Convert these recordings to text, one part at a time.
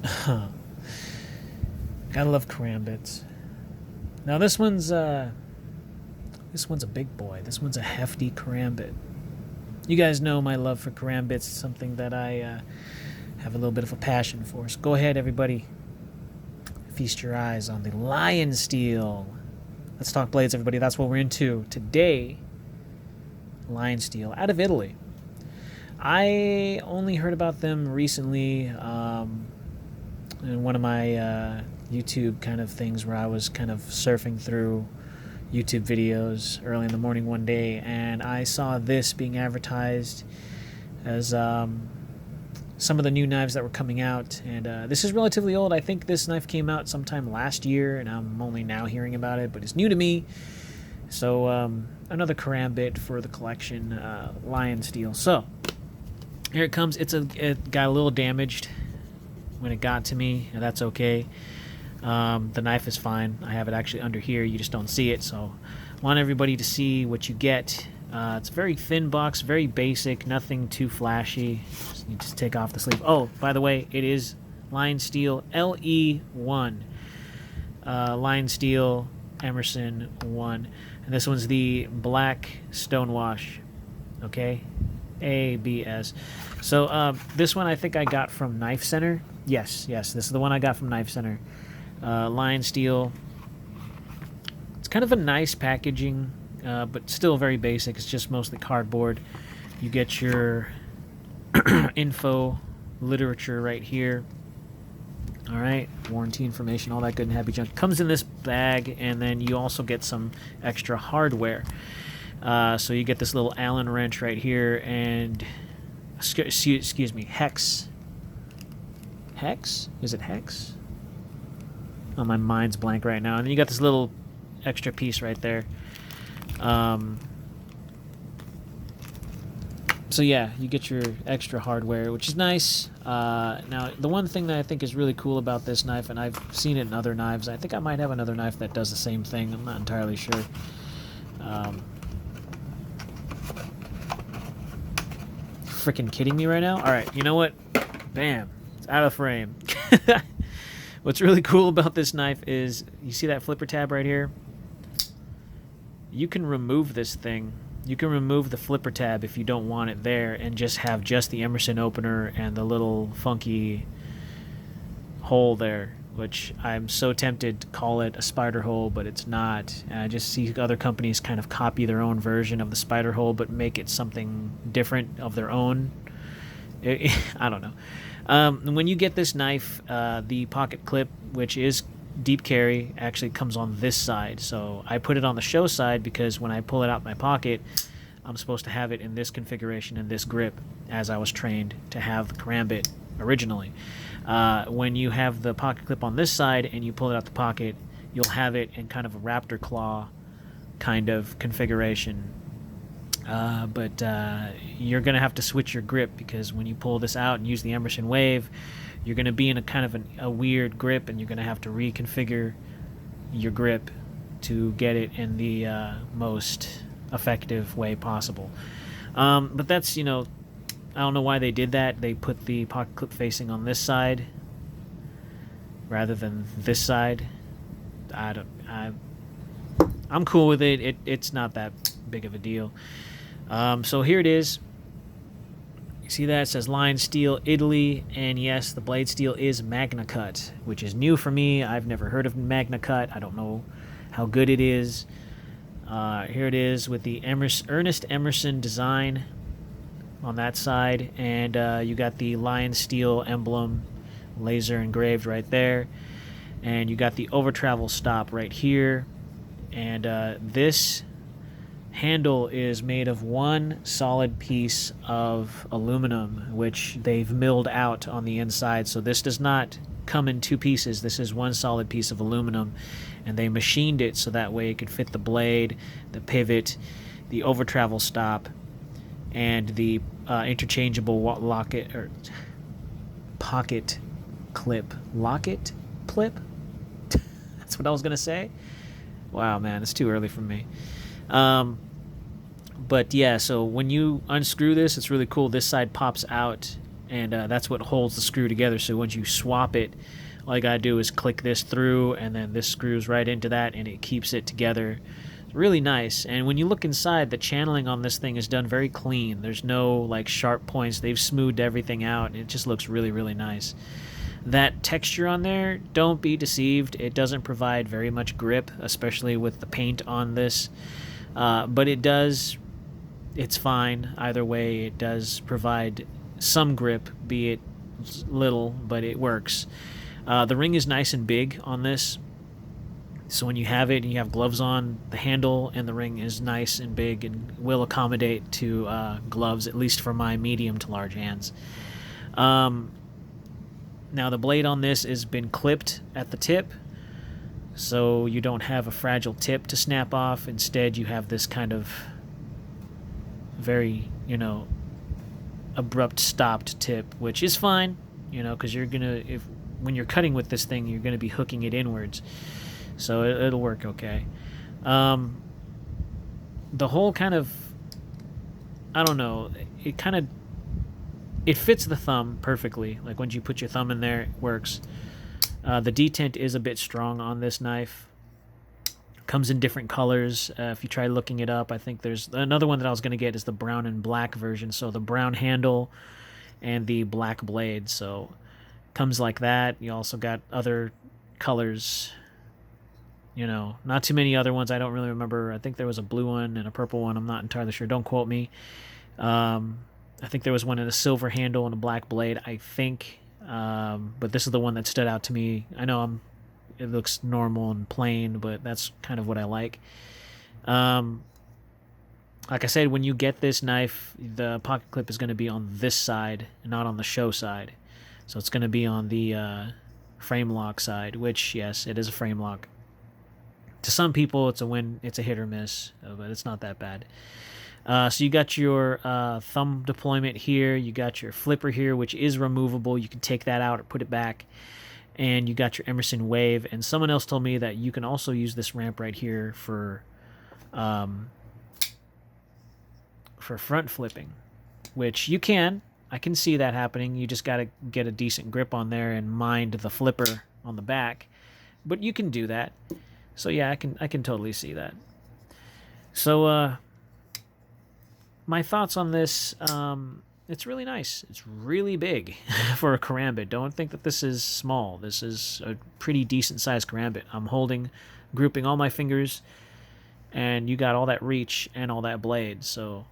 Gotta love Karambits. Now this one's a big boy. This one's a hefty Karambit. You guys know my love for Karambits, something that I have a little bit of a passion for. So go ahead, everybody. Feast your eyes on the lion steel. Let's talk blades, everybody. That's what we're into today. Lion steel out of Italy. I only heard about them recently in one of my YouTube kind of things where I was kind of surfing through YouTube videos early in the morning one day, and I saw this being advertised as some of the new knives that were coming out. And this is relatively old. I think this knife came out sometime last year, and I'm only now hearing about it, but it's new to me. So another Karambit for the collection, lion steel. So here it comes. It got a little damaged when it got to me, and that's okay. The knife is fine. I have it actually under here. You just don't see it. So I want everybody to see what you get. It's a very thin box, very basic, nothing too flashy. You just take off the sleeve. Oh, by the way, it is Lion Steel LE1. Lion Steel Emerson 1. And this one's the black stonewash. Okay? ABS. So this one I think I got from Knife Center. Yes, this is the one I got from Knife Center. Lion Steel. It's kind of a nice packaging, but still very basic. It's just mostly cardboard. You get your info, literature right here. All right, warranty information, all that good and happy junk. Comes in this bag, and then you also get some extra hardware. So you get this little Allen wrench right here, and excuse me, hex. Hex? Is it hex? Oh, my mind's blank right now. And then you got this little extra piece right there. So yeah, you get your extra hardware, which is nice. Now, the one thing that I think is really cool about this knife, and I've seen it in other knives, I think I might have another knife that does the same thing. I'm not entirely sure. Freaking kidding me right now? All right, you know what? Bam. It's out of frame. What's really cool about this knife is, you see that flipper tab right here? You can remove this thing. You can remove the flipper tab if you don't want it there, and just have just the Emerson opener and the little funky hole there, which I'm so tempted to call it a spider hole, but it's not. And I just see other companies kind of copy their own version of the spider hole, but make it something different of their own. I don't know. When you get this knife, the pocket clip, which is deep carry, actually comes on this side. So I put it on the show side because when I pull it out my pocket, I'm supposed to have it in this configuration and this grip, as I was trained to have the Karambit originally. When you have the pocket clip on this side and you pull it out the pocket, you'll have it in kind of a raptor claw kind of configuration. But you're going to have to switch your grip, because when you pull this out and use the Emerson Wave, you're going to be in a kind of a weird grip, and you're going to have to reconfigure your grip to get it in the most effective way possible. But that's, I don't know why they did that. They put the pocket clip facing on this side rather than this side. I'm cool with it. It's not that big of a deal. So here it is. You see that? It says Lion Steel, Italy, and yes, the blade steel is Magna Cut, which is new for me. I've never heard of Magna Cut. I don't know how good it is. Here it is with the Ernest Emerson design on that side, and you got the Lion Steel emblem, laser engraved right there, and you got the over travel stop right here, and this handle is made of one solid piece of aluminum, which they've milled out on the inside. So this does not come in two pieces. This is one solid piece of aluminum, and they machined it so that way it could fit the blade, the pivot, the over travel stop, and the interchangeable locket or pocket clip. Locket clip? That's what I was gonna say. Wow, man, it's too early for me. But yeah, so when you unscrew this, it's really cool. This side pops out, and that's what holds the screw together. So once you swap it, all you gotta do is click this through, and then this screws right into that, and it keeps it together. It's really nice. And when you look inside, the channeling on this thing is done very clean. There's no like sharp points. They've smoothed everything out, and it just looks really, really nice. That texture on there, don't be deceived. It doesn't provide very much grip, especially with the paint on this. But it does, it's fine. Either way, it does provide some grip, be it little, but it works. The ring is nice and big on this. So when you have it and you have gloves on, the handle and the ring is nice and big and will accommodate to gloves, at least for my medium to large hands. Now the blade on this has been clipped at the tip, so you don't have a fragile tip to snap off. Instead, you have this kind of very, abrupt stopped tip, which is fine, because you're gonna, when you're cutting with this thing, you're gonna be hooking it inwards, so it'll work okay. The whole kind of, I don't know, it fits the thumb perfectly. Like once you put your thumb in there, it works. The detent is a bit strong on this knife. Comes in different colors. If you try looking it up, I think there's another one that I was going to get is the brown and black version. So the brown handle and the black blade. So comes like that. You also got other colors. Not too many other ones. I don't really remember. I think there was a blue one and a purple one. I'm not entirely sure. Don't quote me. I think there was one in a silver handle and a black blade, I think. But this is the one that stood out to me. I know it looks normal and plain, but that's kind of what I like. Like I said, when you get this knife, the pocket clip is going to be on this side and not on the show side. So it's going to be on the frame lock side, which, yes, it is a frame lock. To some people, it's a hit or miss, but it's not that bad. So you got your thumb deployment here. You got your flipper here, which is removable. You can take that out or put it back. And you got your Emerson Wave. And someone else told me that you can also use this ramp right here for front flipping, which you can. I can see that happening. You just got to get a decent grip on there and mind the flipper on the back. But you can do that. So yeah, I can totally see that. So my thoughts on this, it's really nice. It's really big for a Karambit. Don't think that this is small. This is a pretty decent-sized Karambit. I'm grouping all my fingers, and you got all that reach and all that blade. So,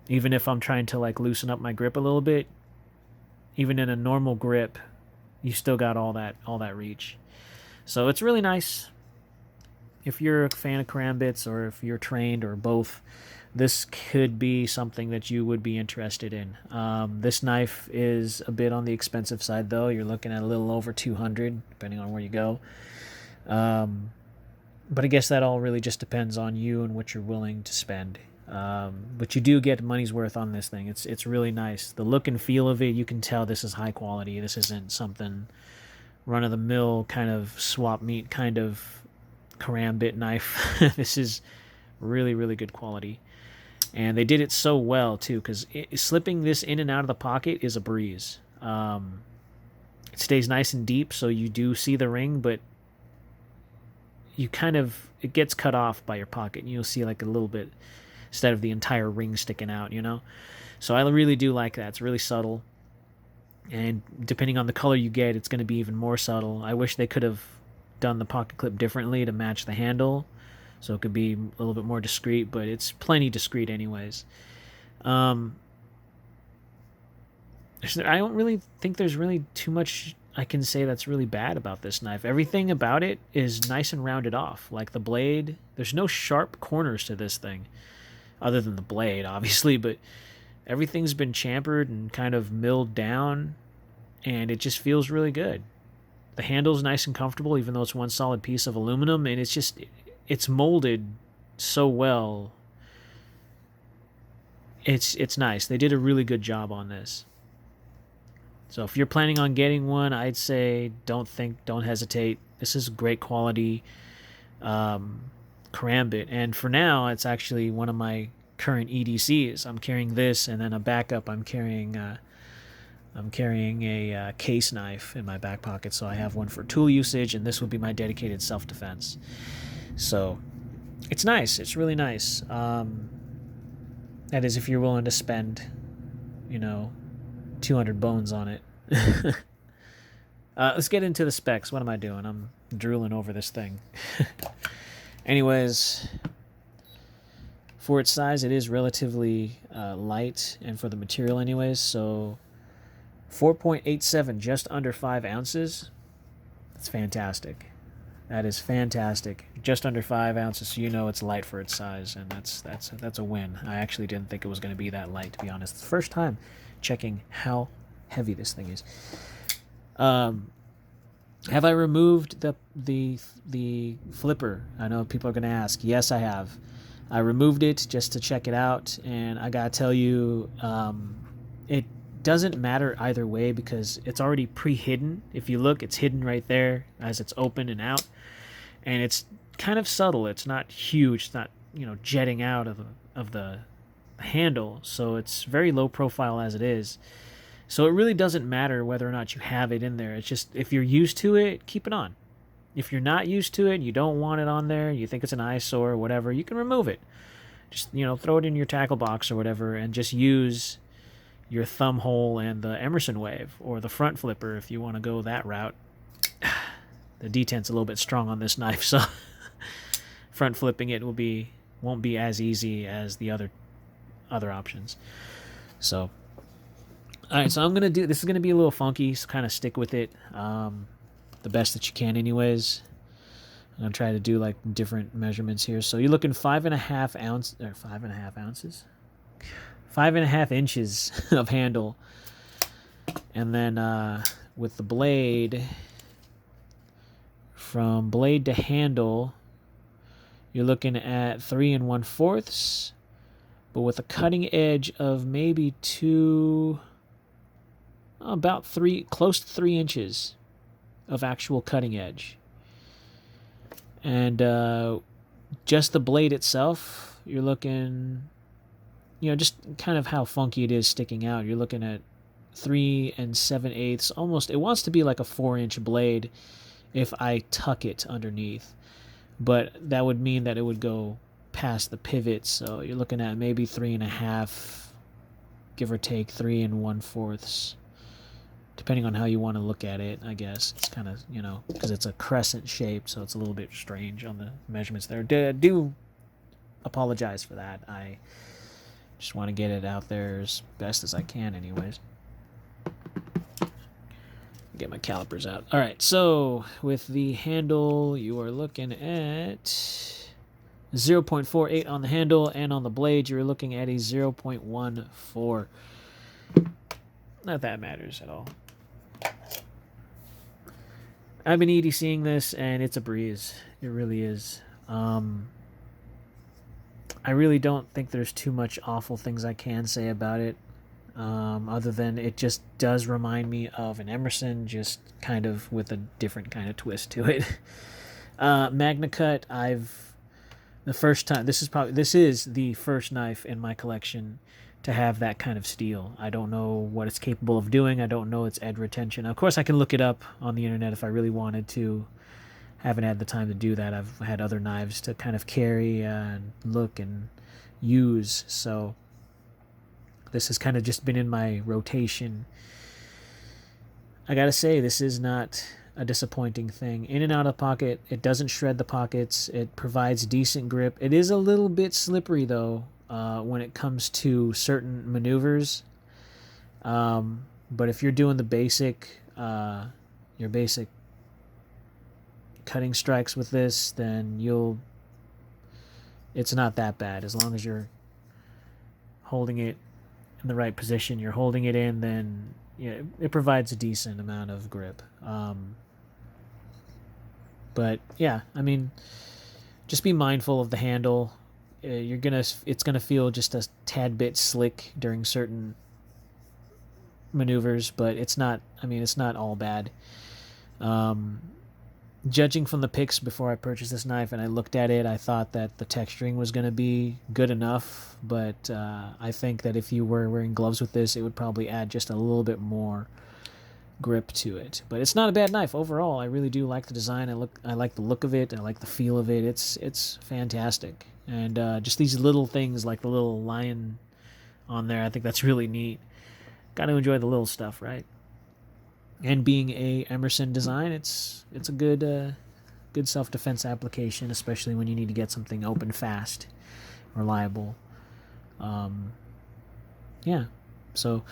even if I'm trying to, loosen up my grip a little bit, even in a normal grip, you still got all that reach. So it's really nice. If you're a fan of Karambits, or if you're trained, or both, this could be something that you would be interested in. This knife is a bit on the expensive side, though. You're looking at a little over $200, depending on where you go. But I guess that all really just depends on you and what you're willing to spend. But you do get money's worth on this thing. It's really nice. The look and feel of it, you can tell this is high quality. This isn't something run-of-the-mill kind of swap meet kind of Karambit knife. This is really, really good quality. And they did it so well, too, because slipping this in and out of the pocket is a breeze. It stays nice and deep, so you do see the ring, but it gets cut off by your pocket, and you'll see a little bit instead of the entire ring sticking out, So I really do like that. It's really subtle. And depending on the color you get, it's going to be even more subtle. I wish they could have done the pocket clip differently to match the handle, so it could be a little bit more discreet, but it's plenty discreet anyways. I don't really think there's really too much I can say that's really bad about this knife. Everything about it is nice and rounded off. Like the blade, there's no sharp corners to this thing, other than the blade, obviously, but everything's been chamfered and kind of milled down, and it just feels really good. The handle's nice and comfortable, even though it's one solid piece of aluminum, and it's molded so well. It's nice. They did a really good job on this. So if you're planning on getting one, I'd say don't hesitate. This is great quality Karambit, and for now, it's actually one of my current EDCs. I'm carrying this, and then a backup. I'm carrying I'm carrying a case knife in my back pocket, so I have one for tool usage, and this will be my dedicated self-defense. So it's nice. It's really nice. That is, if you're willing to spend, 200 bones on it. Let's get into the specs. What am I doing? I'm drooling over this thing. Anyways, for its size, it is relatively light, and for the material anyways, so 4.87, just under 5 ounces. That's fantastic. That is fantastic. Just under 5 ounces, so it's light for its size, and that's a win. I actually didn't think it was going to be that light, to be honest. It's the first time checking how heavy this thing is. Have I removed the flipper? I know people are going to ask. Yes, I have. I removed it just to check it out, and I gotta tell you, it doesn't matter either way because it's already pre-hidden. If you look, it's hidden right there as it's open and out, and it's kind of subtle. It's not huge. It's not jetting out of the handle, so it's very low profile as it is. So it really doesn't matter whether or not you have it in there. It's just, if you're used to it, keep it on. If you're not used to it, you don't want it on there, you think it's an eyesore or whatever, you can remove it. Just, throw it in your tackle box or whatever, and just use your thumb hole and the Emerson wave, or the front flipper if you want to go that route. The detent's a little bit strong on this knife, so front flipping it won't be as easy as the other options. So, all right, so I'm gonna do this. Is gonna be a little funky, so kind of stick with it, the best that you can, anyways. I'm gonna try to do like different measurements here. So you're looking 5.5 ounces, or 5.5 ounces, 5.5 inches of handle, and then with the blade, from blade to handle, you're looking at 3 1/4, but with a cutting edge of maybe close to 3 inches of actual cutting edge. And just the blade itself, you're looking, just kind of how funky it is sticking out. You're looking at 3 7/8, almost. It wants to be like a 4-inch blade if I tuck it underneath, but that would mean that it would go past the pivot. So you're looking at maybe 3.5, give or take 3 1/4. Depending on how you want to look at it, I guess. It's kind of, because it's a crescent shape, so it's a little bit strange on the measurements there. Do apologize for that. I just want to get it out there as best as I can, anyways. Get my calipers out. All right, so with the handle, you are looking at 0.48 on the handle, and on the blade, you're looking at a 0.14. Not that matters at all. I've been EDCing this, and it's a breeze. It really is. I really don't think there's too much awful things I can say about it, other than it just does remind me of an Emerson, just kind of with a different kind of twist to it. Magna Cut, this is the first knife in my collection to have that kind of steel. I don't know what it's capable of doing. I don't know its edge retention. Of course, I can look it up on the internet if I really wanted to. Haven't had the time to do that. I've had other knives to kind of carry and look and use. So this has kind of just been in my rotation. I gotta say, this is not a disappointing thing. In and out of pocket, it doesn't shred the pockets. It provides decent grip. It is a little bit slippery though, when it comes to certain maneuvers. But if you're doing your basic cutting strikes with this, then it's not that bad. As long as you're holding it in the right position, you're holding it in, then it provides a decent amount of grip. But yeah, I mean, just be mindful of the handle. It's gonna feel just a tad bit slick during certain maneuvers, but it's not all bad. Judging from the pics before I purchased this knife and I looked at it, I thought that the texturing was going to be good enough, but I think that if you were wearing gloves with this, it would probably add just a little bit more grip to it. But it's not a bad knife overall. I really do like the design. I like the look of it. I like the feel of it. It's fantastic. And just these little things like the little lion on there, I think that's really neat. Got to enjoy the little stuff, right? And being a Emerson design, it's a good self-defense application, especially when you need to get something open fast, reliable. Yeah. So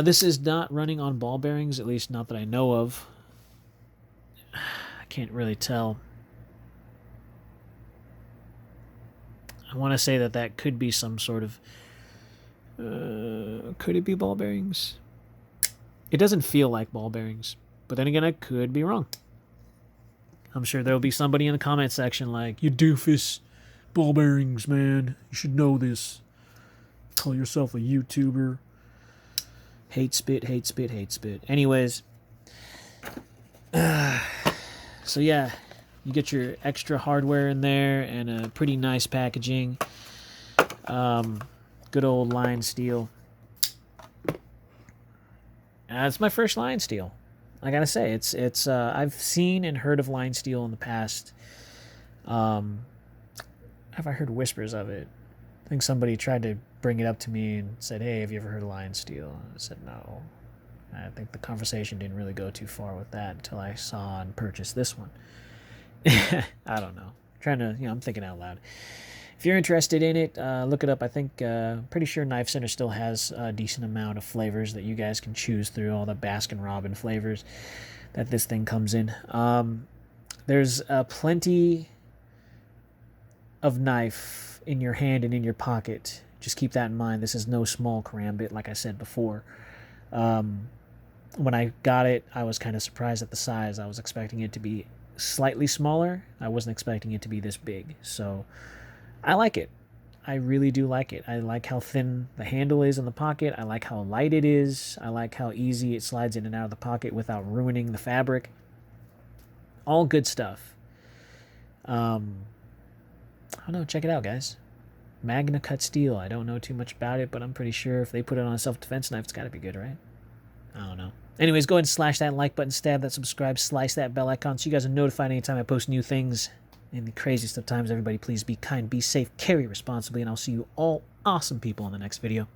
this is not running on ball bearings, at least not that I know of. I can't really tell. I want to say that could be some sort of... could it be ball bearings? It doesn't feel like ball bearings, but then again, I could be wrong. I'm sure there'll be somebody in the comment section like, "You doofus, ball bearings, man. You should know this. Call yourself a YouTuber." Hate spit, hate spit, hate spit. Anyways, so yeah, you get your extra hardware in there and a pretty nice packaging. Good old line steel. It's my first line steel. I gotta say, it's I've seen and heard of line steel in the past. Have I heard whispers of it? I think somebody tried to bring it up to me and said, "Hey, have you ever heard of line steel?" I said no. I think the conversation didn't really go too far with that until I saw and purchased this one. I don't know. I'm thinking out loud. If you're interested in it, look it up. I think, pretty sure Knife Center still has a decent amount of flavors that you guys can choose through, all the Baskin-Robbins flavors that this thing comes in. There's plenty of knife in your hand and in your pocket. Just keep that in mind. This is no small Karambit, like I said before. When I got it, I was kind of surprised at the size. I was expecting it to be slightly smaller. I wasn't expecting it to be this big. So I like it. I really do like it. I like how thin the handle is in the pocket. I like how light it is. I like how easy it slides in and out of the pocket without ruining the fabric. All good stuff. I don't know. Check it out, guys. Magna cut steel. I don't know too much about it, but I'm pretty sure if they put it on a self-defense knife, it's got to be good, right? I don't know. Anyways, go ahead and slash that like button, stab that subscribe, slice that bell icon so you guys are notified anytime I post new things. In the craziest of times, everybody please be kind, be safe, carry responsibly, and I'll see you all awesome people in the next video.